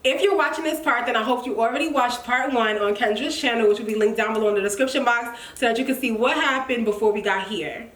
If you're watching this part, then I hope you already watched part 1 on Kendra's channel, which will be linked down below in the description box so that you can see what happened before we got here.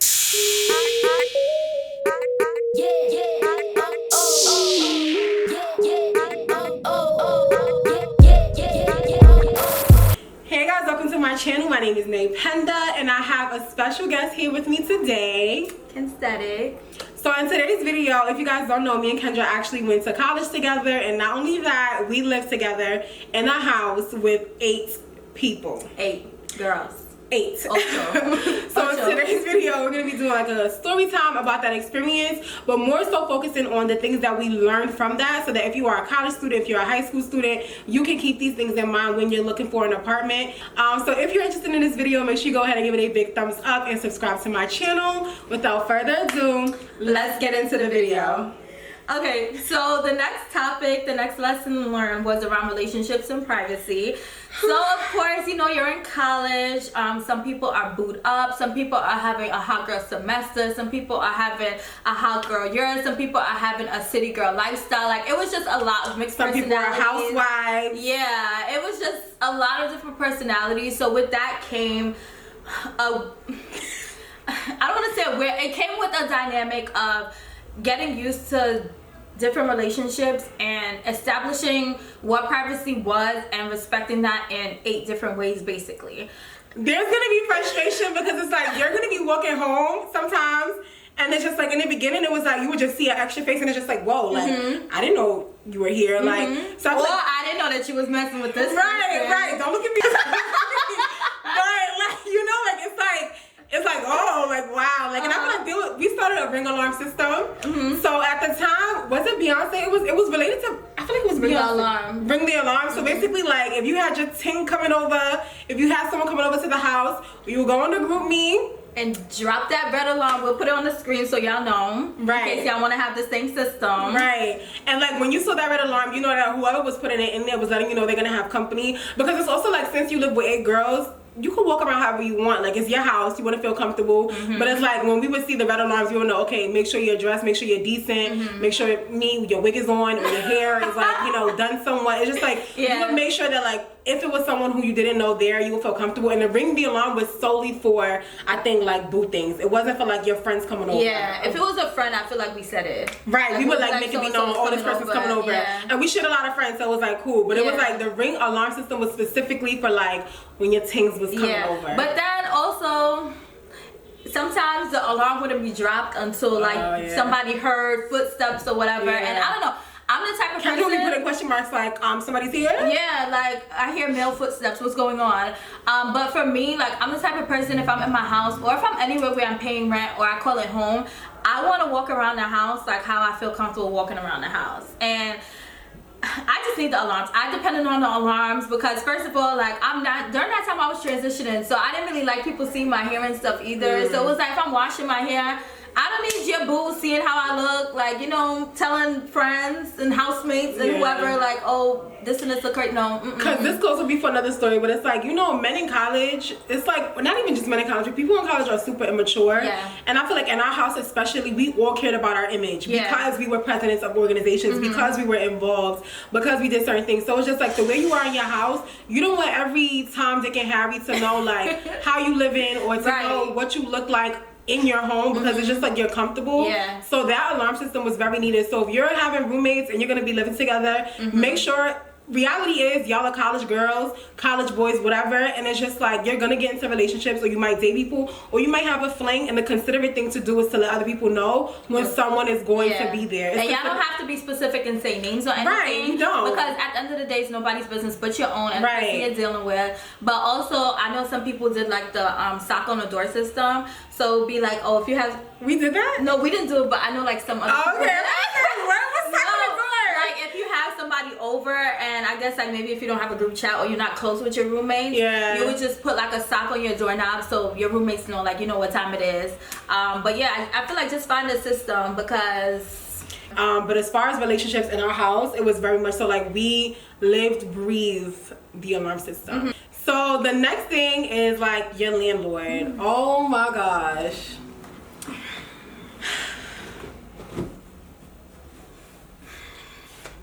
Hey guys, welcome to my channel. My name is Ndeye10 and I have a special guest here with me today. Kensthetic. So in today's video, if you guys don't know, me and Kendra actually went to college together, and not only that, we lived together in a house with 8 people. 8 girls. 8. So in today's video, we're going to be doing like a story time about that experience, but more so focusing on the things that we learned from that, so that if you are a college student, if you're a high school student, you can keep these things in mind when you're looking for an apartment. So if you're interested in this video, make sure you go ahead and give it a big thumbs up and subscribe to my channel. Without further ado, let's get into the video. Okay, so the next topic, the next lesson learned was around relationships and privacy. So of course, you know, you're in college. Some people are booed up. Some people are having a hot girl semester. Some people are having a hot girl year. Some people are having a city girl lifestyle. Like, it was just a lot of mixed personalities. Some people are housewives. Yeah, it was just a lot of different personalities. So with that came I don't want to say where it came with a dynamic of getting used to different relationships and establishing what privacy was and respecting that in 8 different ways, basically. There's gonna be frustration because it's like you're gonna be walking home sometimes and it's just like in the beginning it was like you would just see an extra face and it's just like, whoa, like I didn't know you were here. Like, so I, well, like, I didn't know that you was messing with this right, right, don't look at me. But like, you know, like it's like, oh, like, wow. Like, and I feel like we started a ring alarm system. So at the time, was it Beyonce? It was related to, I feel like it was Ring Beyonce. the alarm. Ring the alarm. So basically, like, if you had your ting coming over, if you had someone coming over to the house, you would go on the group me. And drop that red alarm. We'll put it on the screen so y'all know. Right. In case y'all want to have the same system. Right. And like when you saw that red alarm, you know that whoever was putting it in there was letting you know they're going to have company. Because it's also like, since you live with 8 girls, you can walk around however you want. Like, it's your house, you want to feel comfortable. But it's like when we would see the red alarms, you would know, okay, make sure you're dressed, make sure you're decent, make sure your wig is on, or your hair is like, you know, done somewhat. It's just like, you would make sure that like, if it was someone who you didn't know there, you would feel comfortable. And the ring the alarm was solely for, I think, like, boo things. It wasn't for like your friends coming over. Yeah, if it was a friend, I feel like we said it. Right, like, we would like make it be known, oh, this person's coming over. Yeah. And we shared a lot of friends, so it was like cool. But it was like the ring alarm system was specifically for like when your tings was coming over. But then also, sometimes the alarm wouldn't be dropped until like somebody heard footsteps or whatever. And I don't know. I'm the type of person. Can you put in question marks like somebody's here? Yeah, like I hear male footsteps. What's going on? But for me, like I'm the type of person, if I'm in my house or if I'm anywhere where I'm paying rent or I call it home, I want to walk around the house like how I feel comfortable walking around the house. And I just need the alarms. I depended on the alarms because first of all, like I'm not, during that time I was transitioning, so I didn't really like people seeing my hair and stuff either. So it was like if I'm washing my hair, I don't need your boo seeing how I look, like, you know, telling friends and housemates and whoever, like, oh, this and this look great. No. Because this goes to be for another story, but it's like, you know, men in college, it's like, not even just men in college, but people in college are super immature. And I feel like in our house especially, we all cared about our image because we were presidents of organizations, because we were involved, because we did certain things. So it's just like the way you are in your house, you don't want every Tom, Dick, and Harry to know, like, how you live in or to know what you look like in your home, because it's just like you're comfortable. So that alarm system was very needed. So if you're having roommates and you're gonna be living together, make sure, reality is y'all are college girls, college boys, whatever, and it's just like you're gonna get into relationships, or you might date people, or you might have a fling, and the considerate thing to do is to let other people know when someone is going to be there. And y'all don't have to be specific and say names or anything. Right, you don't. Because at the end of the day, it's nobody's business but your own and the person you're dealing with. But also, I know some people did like the sock on the door system. So be like, oh, if you have... We did that? No, we didn't do it, but I know like some other people did. Like if you have somebody over, and I guess like maybe if you don't have a group chat or you're not close with your roommates, you would just put like a sock on your doorknob so your roommates know, like, you know what time it is. But yeah, I feel like just find a system because... but as far as relationships in our house, it was very much so like we lived, breathed the alarm system. So the next thing is like your landlord. Oh my gosh.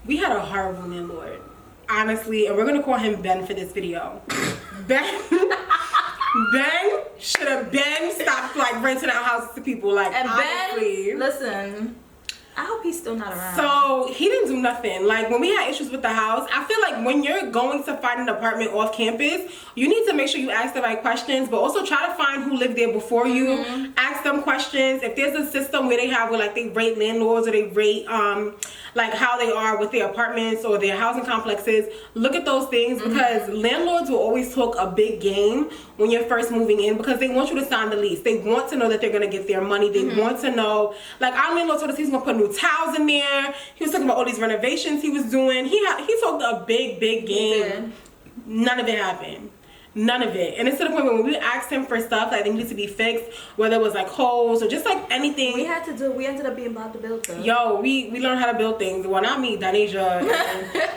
We had a horrible landlord. honestly, and we're gonna call him Ben for this video. Ben should have stopped like renting out houses to people. Like, and honestly. Ben, listen, I hope he's still not around. So he didn't do nothing. Like, when we had issues with the house, I feel like when you're going to find an apartment off campus, you need to make sure you ask the right questions, but also try to find who lived there before you. Ask them questions. If there's a system where they have where like they rate landlords or they rate like how they are with their apartments or their housing complexes, look at those things, because landlords will always talk a big game when you're first moving in, because they want you to sign the lease. They want to know that they're going to get their money. They want to know, like, our landlord told us he's going to put new tiles in there. He was talking about all these renovations he was doing. He talked a big game. None of it happened. None of it. And it's to the point where when we asked him for stuff like they needed to be fixed, whether it was like holes or just like anything, we ended up being Bob the Builder. Yo, we learned how to build things. Well, not me, Danesia.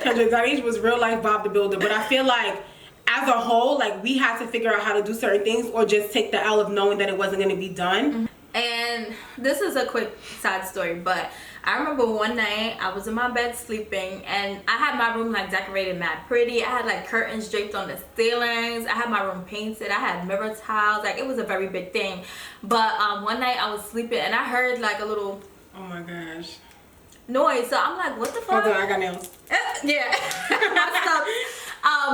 Danesia was real life Bob the Builder. But I feel like as a whole, like, we had to figure out how to do certain things or just take the L of knowing that it wasn't going to be done. And this is a quick side story, but I remember one night I was in my bed sleeping, and I had my room like decorated mad pretty. I had like curtains draped on the ceilings. I had my room painted. I had mirror tiles. Like, it was a very big thing. But one night I was sleeping and I heard like a little, oh my gosh, noise. So I'm like, what the fuck? Hold on, I got nails. Yeah.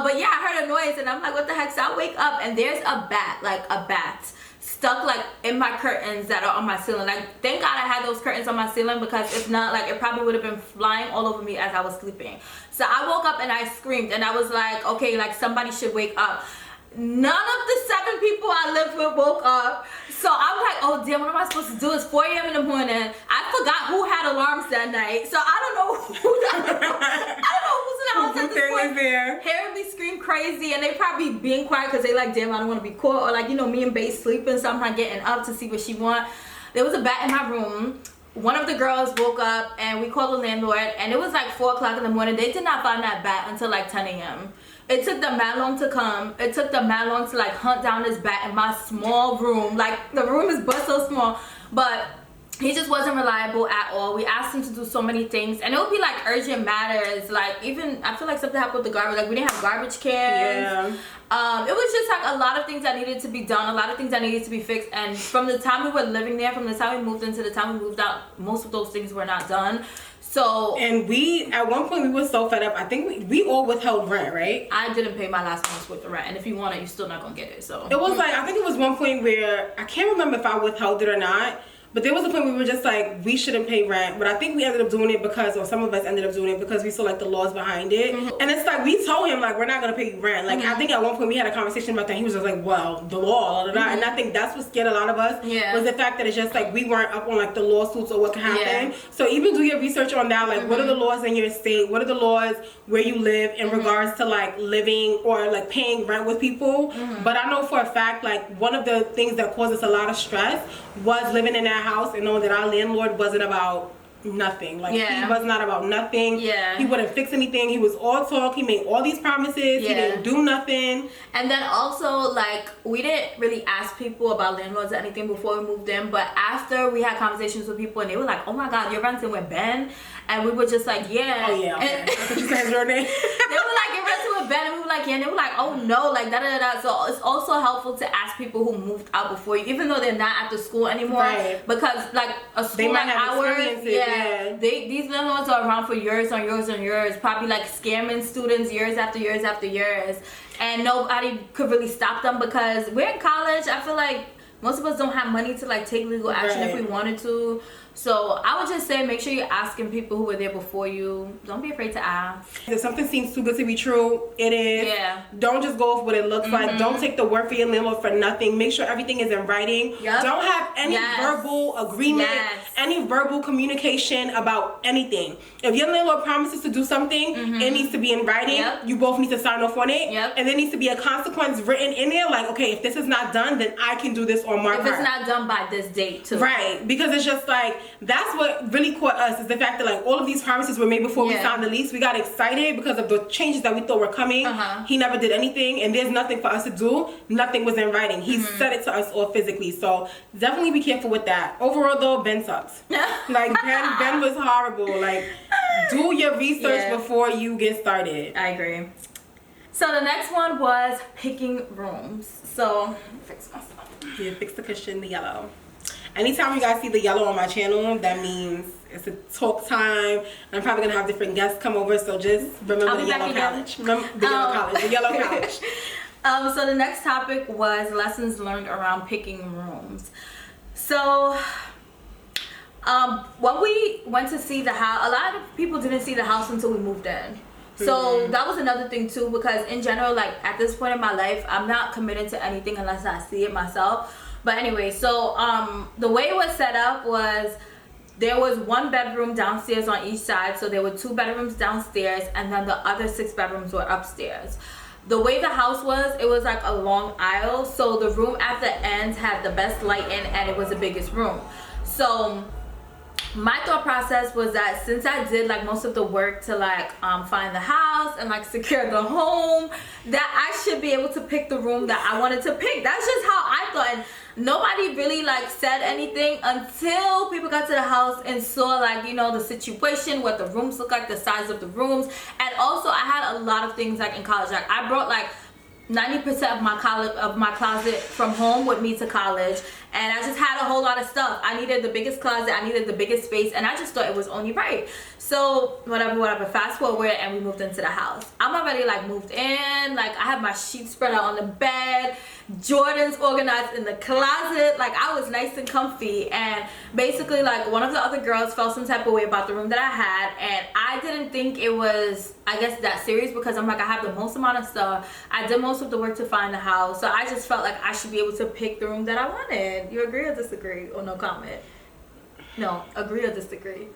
But yeah, I heard a noise and I'm like, what the heck? So I wake up and there's a bat stuck like in my curtains that are on my ceiling. Like, thank God I had those curtains on my ceiling, because if not, like, it probably would have been flying all over me as I was sleeping. So I woke up and I screamed and I was like, okay, like, somebody should wake up. None of the 7 people I lived with woke up. So I'm like, oh damn, what am I supposed to do? It's 4 a.m. in the morning. I forgot who had alarms that night. So I don't know who's in the house at this point. Hearing me scream crazy, and they probably being quiet because they like, damn, I don't want to be caught. Or like, you know, me and Bae sleeping, so I'm not getting up to see what she want. There was a bat in my room. One of the girls woke up and we called the landlord, and it was like 4 o'clock in the morning. They did not find that bat until like 10 a.m. It took them mad long to come. It took them mad long to like hunt down this bat in my small room. Like, the room is but so small. But he just wasn't reliable at all. We asked him to do so many things, and it would be like urgent matters. Like, even I feel like something happened with the garbage. Like, we didn't have garbage cans. It was just like a lot of things that needed to be done, a lot of things that needed to be fixed. And from the time we were living there, from the time we moved in to the time we moved out, most of those things were not done. So, and we, at one point, we were so fed up. I think we all withheld rent, right? I didn't pay my last month's worth of rent, and if you want it, you're still not gonna get it. So it was like, I think it was one point where I can't remember if I withheld it or not. But there was a point where we were just like, we shouldn't pay rent. But I think we ended up doing it because, or some of us ended up doing it because we saw like the laws behind it. And it's like, we told him like, we're not going to pay you rent. Like, I think at one point we had a conversation about that. He was just like, well, the law, and I think that's what scared a lot of us. Was the fact that it's just like, we weren't up on like the lawsuits or what can happen. So even do your research on that. Like, what are the laws in your state? What are the laws where you live in regards to like living or like paying rent with people? But I know for a fact, like, one of the things that caused us a lot of stress was living in that house and knowing that our landlord wasn't about nothing. Like, he was not about nothing. He wouldn't fix anything. He was all talk. He made all these promises. He didn't do nothing. And then also, like, we didn't really ask people about landlords or anything before we moved in, but after we had conversations with people and they were like, oh my god, you're renting with Ben? And we were just like, yeah. Oh yeah, okay. I thought you said your name. They were like, you're renting with Ben? And we were like, yeah. And they were like, oh no, like da da da. So it's also helpful to ask people who moved out before you, even though they're not at the school anymore, because like a school like ours, these landlords are around for years on years on years, probably like scamming students years after years after years, and nobody could really stop them because we're in college. I feel like most of us don't have money to like take legal action if we wanted to. So I would just say, make sure you're asking people who were there before you. Don't be afraid to ask. If something seems too good to be true, it is. Don't just go off what it looks like. Don't take the word for your landlord for nothing. Make sure everything is in writing. Don't have any verbal agreement, any verbal communication about anything. If your landlord promises to do something, it needs to be in writing. You both need to sign off on it. And there needs to be a consequence written in there. Like, okay, if this is not done, then I can do this on my part. If it's not done by this date too. Right. Because it's just like, that's what really caught us, is the fact that like all of these promises were made before we signed the lease. We got excited because of the changes that we thought were coming. He never did anything, and there's nothing for us to do. Nothing was in writing. He said it to us all physically. So definitely be careful with that. Overall though, Ben sucks. Like Ben was horrible. Like, Do your research before you get started. I agree. So the next one was picking rooms. So fix myself. Yeah, fix the cushion, the yellow. Anytime you guys see the yellow on my channel, that means it's a talk time. And I'm probably gonna have different guests come over, so just remember the yellow couch. Remember the yellow couch. The yellow couch. So the next topic was lessons learned around picking rooms. So when we went to see the house, a lot of people didn't see the house until we moved in. So that was another thing too, because in general, like at this point in my life, I'm not committed to anything unless I see it myself. But anyway, so the way it was set up was there was 1 bedroom downstairs on each side. So there were 2 bedrooms downstairs, and then the other 6 bedrooms were upstairs. The way the house was, it was like a long aisle. So the room at the end had the best lighting, and it was the biggest room. So my thought process was that since I did like most of the work to like find the house and like secure the home, that I should be able to pick the room that I wanted to pick. That's just how I thought. And nobody really like said anything until people got to the house and saw like, you know, the situation, what the rooms look like, the size of the rooms. And also I had a lot of things like in college. Like I brought like 90% of my closet from home with me to college, and I just had a whole lot of stuff. I needed the biggest closet, I needed the biggest space, and I just thought it was only right. So whatever, fast forward, and we moved into the house. I'm already like moved in, like I have my sheets spread out on the bed, Jordans organized in the closet, like I was nice and comfy. And basically like one of the other girls felt some type of way about the room that I had, and I didn't think it was, I guess, that serious, because I'm like, I have the most amount of stuff, I did most of the work to find the house, so I just felt like I should be able to pick the room that I wanted. You agree or disagree? Or no comment? No, agree or disagree?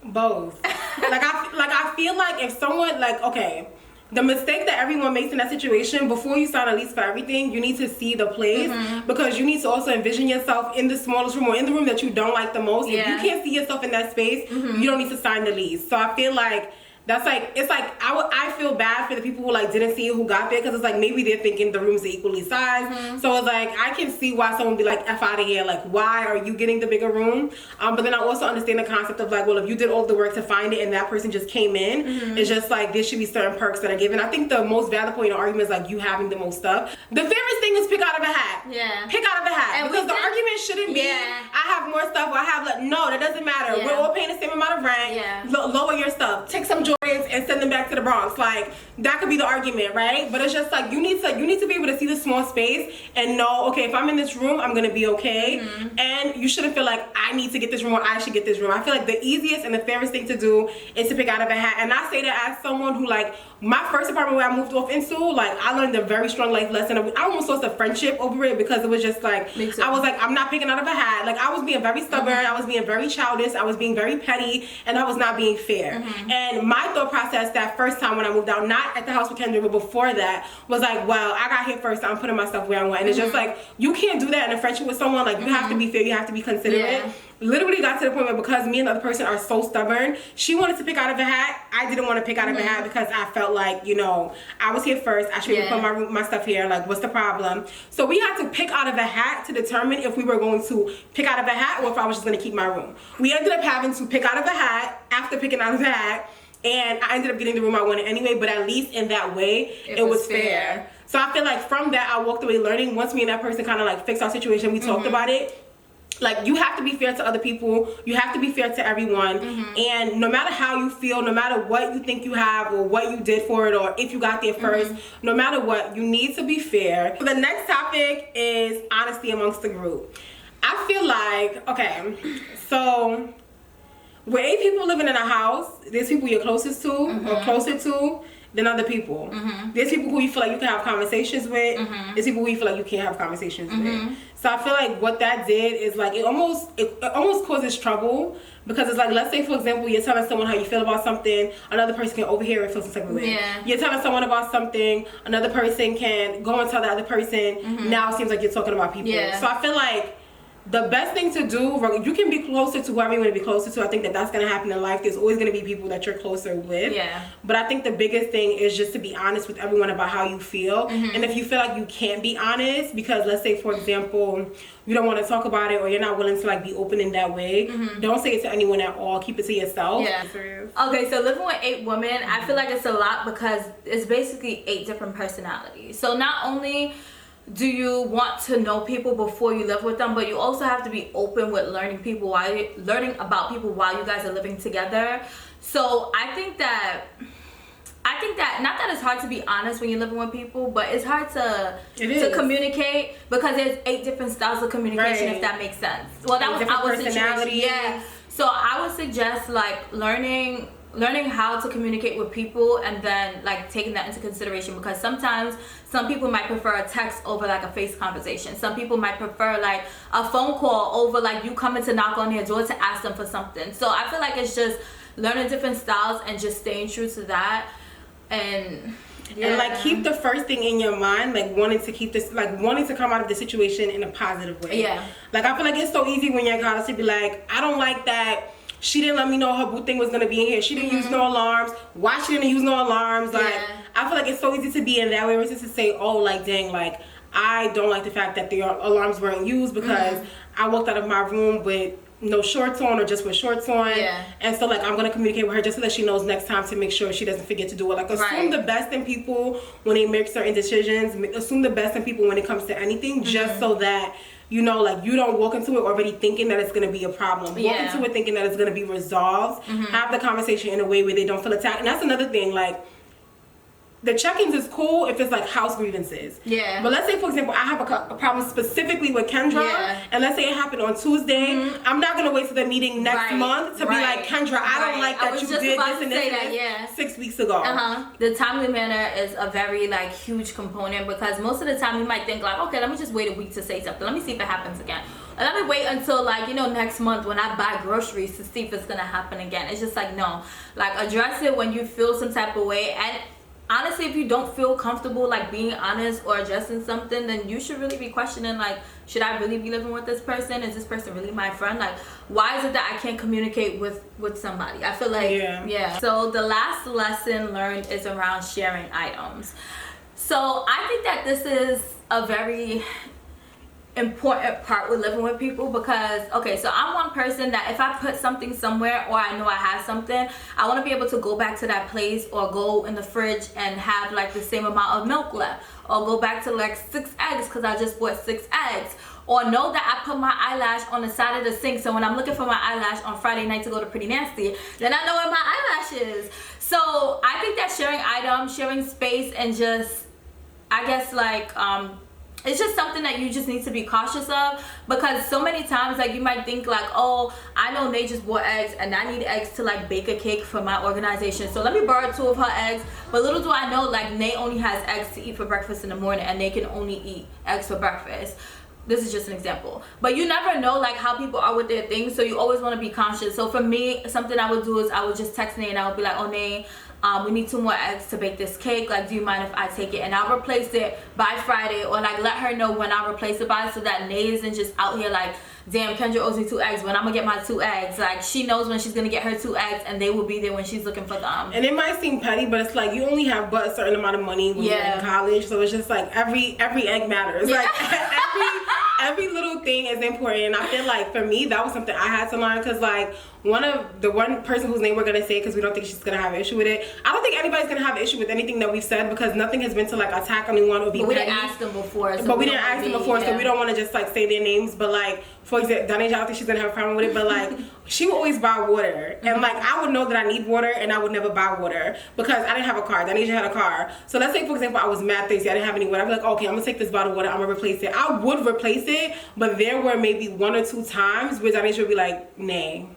Both. I feel like if someone, like, okay, the mistake that everyone makes in that situation, before you sign a lease for everything, you need to see the place, because you need to also envision yourself in the smallest room or in the room that you don't like the most. If you can't see yourself in that space, you don't need to sign the lease. So I feel like that's like, it's like, I feel bad for the people who like didn't see it, who got there, because it's like maybe they're thinking the rooms are equally sized. So it's like, I can see why someone would be like, F out of here, like why are you getting the bigger room? But then I also understand the concept of like, well, if you did all the work to find it and that person just came in, it's just like there should be certain perks that are given. I think the most valid point in the argument is like you having the most stuff. The fairest thing is pick out of a hat. Pick out of a hat. And because the argument shouldn't be, I have more stuff, or I have like, no, that doesn't matter. We're all paying the same amount of rent. Lower your stuff. Take some and send them back to the Bronx. Like that could be the argument, right? But it's just like you need to be able to see the small space and know, okay, if I'm in this room, I'm gonna be okay. And you shouldn't feel like I need to get this room or I should get this room. I feel like the easiest and the fairest thing to do is to pick out of a hat. And I say that as someone who, like, my first apartment where I moved off into, like, I learned a very strong life lesson. I almost lost a friendship over it, because it was just like, I was like, I'm not picking out of a hat. Like, I was being very stubborn, I was being very childish, I was being very petty, and I was not being fair. And my thought process that first time when I moved out, not at the house with Kendra, but before that, was like, well, I got here first, I'm putting myself where I want. And it's just like, you can't do that in a friendship with someone. Like, you have to be fair, you have to be considerate. Literally got to the point where, because me and the other person are so stubborn, she wanted to pick out of a hat, I didn't want to pick out of a hat, because I felt like, you know, I was here first, I should put my stuff here, like, what's the problem? So we had to pick out of a hat to determine if we were going to pick out of a hat or if I was just going to keep my room. We ended up having to pick out of a hat after picking out of a hat, and I ended up getting the room I wanted anyway, but at least in that way, it was fair. So I feel like from that, I walked away learning. Once me and that person kind of like fixed our situation, we talked about it. Like, you have to be fair to other people, you have to be fair to everyone, and no matter how you feel, no matter what you think you have or what you did for it, or if you got there first, no matter what, you need to be fair. The next topic is honesty amongst the group. I feel like, okay, so with 8 people living in a house, there's people you're closest to or closer to than other people. There's people who you feel like you can have conversations with. There's people who you feel like you can't have conversations with. So I feel like what that did is like, it almost causes trouble, because it's like, let's say for example, you're telling someone how you feel about something, another person can overhear and feel some type of way. You're telling someone about something, another person can go and tell the other person. Now it seems like you're talking about people. So I feel like the best thing to do, you can be closer to whoever you want to be closer to. I think that that's going to happen in life. There's always going to be people that you're closer with. Yeah. But I think the biggest thing is just to be honest with everyone about how you feel. And if you feel like you can't be honest, because let's say, for example, you don't want to talk about it or you're not willing to like be open in that way, don't say it to anyone at all. Keep it to yourself. Yeah. Okay, so living with 8 women, I feel like it's a lot because it's basically 8 different personalities. So not only do you want to know people before you live with them, but you also have to be open with learning about people while you guys are living together. So I think that not that it's hard to be honest when you're living with people, but it's hard to communicate because there's 8 different styles of communication, if that makes sense. Well, that was our situation. Yeah. So I would suggest like learning how to communicate with people and then like taking that into consideration, because sometimes some people might prefer a text over like a face conversation. Some people might prefer like a phone call over like you coming to knock on their door to ask them for something. So I feel like it's just learning different styles and just staying true to that. And like keep the first thing in your mind, like wanting to come out of the situation in a positive way. Yeah. Like I feel like it's so easy when you're in college to be like, I don't like that she didn't let me know her boo thing was gonna be in here. She didn't use no alarms. Why she didn't use no alarms? Like I feel like it's so easy to be in that way versus to say, oh, like dang, like I don't like the fact that the alarms weren't used because I walked out of my room with no shorts on or just with shorts on. And so like I'm gonna communicate with her just so that she knows next time to make sure she doesn't forget to do it. Like assume the best in people when they make certain decisions. Assume the best in people when it comes to anything, just so that you know, like you don't walk into it already thinking that it's going to be a problem. Walk into it thinking that it's going to be resolved. Have the conversation in a way where they don't feel attacked. And that's another thing, like the check-ins is cool if it's like house grievances. Yeah. But let's say, for example, I have a problem specifically with Kendra, and let's say it happened on Tuesday. I'm not gonna wait for the meeting next month to be like, Kendra, I don't like that you did this and this 6 weeks ago. The timely manner is a very like huge component, because most of the time you might think like, okay, let me just wait a week to say something. Let me see if it happens again. And let me wait until like, you know, next month when I buy groceries to see if it's gonna happen again. It's just like, no, like address it when you feel some type of way. And honestly, if you don't feel comfortable like being honest or addressing something, then you should really be questioning like, should I really be living with this person? Is this person really my friend? Like, why is it that I can't communicate with somebody? I feel like So the last lesson learned is around sharing items. So I think that this is a very important part with living with people, because okay, so I'm one person that if I put something somewhere or I know I have something, I want to be able to go back to that place or go in the fridge and have like the same amount of milk left, or go back to like 6 eggs because I just bought 6 eggs, or know that I put my eyelash on the side of the sink, so when I'm looking for my eyelash on Friday night to go to Pretty Nasty, then I know where my eyelash is. So I think that sharing items, sharing space, and just I guess like it's just something that you just need to be cautious of, because so many times like you might think like, oh, I know Nay just bought eggs and I need eggs to like bake a cake for my organization, so let me borrow 2 of her eggs. But little do I know, like Nay only has eggs to eat for breakfast in the morning and they can only eat eggs for breakfast. This is just an example, but you never know like how people are with their things, so you always want to be conscious. So for me, something I would do is I would just text Nay and I would be like, oh Nay, we need 2 more eggs to bake this cake, like do you mind if I take it? And I'll replace it by Friday, or like let her know when I'll replace it by, so that Nay isn't just out here like, damn, Kendra owes me 2 eggs, when I'm gonna get my 2 eggs. Like she knows when she's gonna get her 2 eggs and they will be there when she's looking for them. And it might seem petty, but it's like you only have but a certain amount of money when you're in college, so it's just like every egg matters. Like every little thing is important. And I feel like for me that was something I had to learn, because like one person whose name we're gonna say, because we don't think she's gonna have an issue with it. I don't think anybody's gonna have an issue with anything that we've said, because nothing has been to like attack anyone or be petty. We didn't ask them before, so we didn't ask them before, so we don't want to just like say their names. But like for example, Ndeye, I don't think she's gonna have a problem with it, but like she would always buy water, and like I would know that I need water and I would never buy water because I didn't have a car. Ndeye had a car. So let's say for example I was mad thirsty, I didn't have any water. I'd be like, okay, I'm gonna take this bottle of water, I'm gonna replace it. I would replace it, but there were maybe 1 or 2 times where Ndeye would be like, Nay,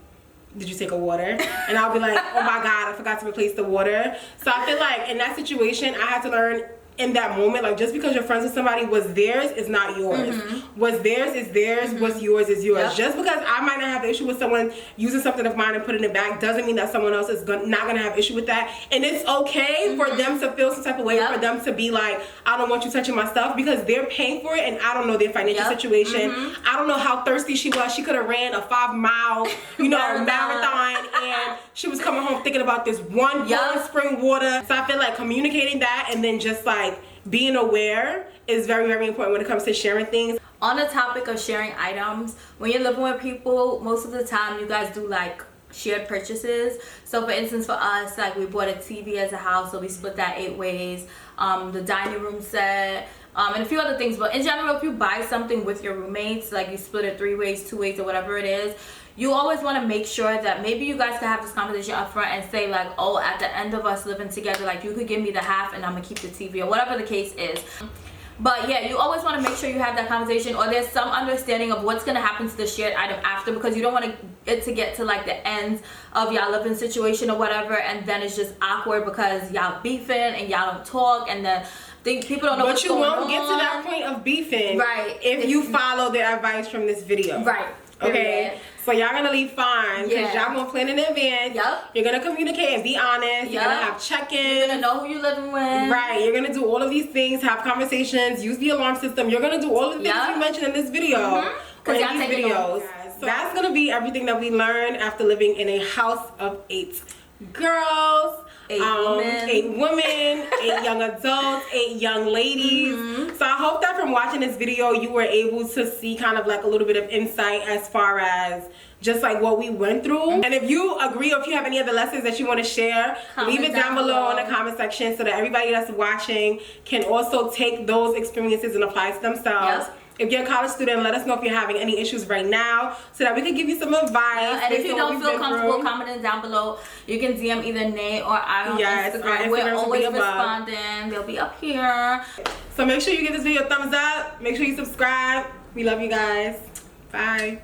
did you take a water? And I'll be like, oh my god, I forgot to replace the water. So I feel like in that situation I had to learn, in that moment. Like, just because you're friends with somebody, what's theirs is not yours. What's theirs is theirs. What's yours is yours. Yep. Just because I might not have an issue with someone using something of mine and putting it back doesn't mean that someone else is not gonna have issue with that. And it's okay for them to feel some type of way, for them to be like, I don't want you touching my stuff, because they're paying for it, and I don't know their financial situation. I don't know how thirsty she was. She could have ran a 5-mile, you know, marathon, and she was coming home thinking about this one spring water. So I feel like communicating that, and then just like being aware, is very, very important when it comes to sharing things. On the topic of sharing items, when you're living with people, most of the time you guys do like shared purchases. So for instance, for us, like we bought a TV as a house, so we split that 8 ways. The dining room set, and a few other things. But in general, if you buy something with your roommates, like you split it 3 ways, 2 ways, or whatever it is, you always want to make sure that maybe you guys can have this conversation up front and say like, oh, at the end of us living together, like you could give me the half and I'm gonna keep the TV, or whatever the case is. But yeah, you always want to make sure you have that conversation, or there's some understanding of what's going to happen to the shared item after, because you don't want it to get to like the end of y'all living situation or whatever, and then it's just awkward because y'all beefing and y'all don't talk, and then people don't know what's going on. But you won't get to that point of beefing, right, if you follow the advice from this video. Right. Okay, so y'all gonna leave fine, because y'all gonna plan in advance. You're gonna communicate and be honest. You're gonna have check-ins. You're gonna know who you're living with. Right. You're gonna do all of these things, have conversations, use the alarm system. You're gonna do all of the things we mentioned in this video. Because y'all take videos. So that's gonna be everything that we learned after living in a house of 8 girls. 8 women, 8 young adults, 8 young ladies. So I hope that from watching this video, you were able to see kind of like a little bit of insight as far as just like what we went through. And if you agree, or if you have any other lessons that you want to share, leave it down below in the comment section, so that everybody that's watching can also take those experiences and apply to themselves. If you're a college student, let us know if you're having any issues right now, so that we can give you some advice. And if you don't feel comfortable commenting down below, you can DM either Nay or I on Instagram. We're always responding. They'll be up here. So make sure you give this video a thumbs up. Make sure you subscribe. We love you guys. Bye.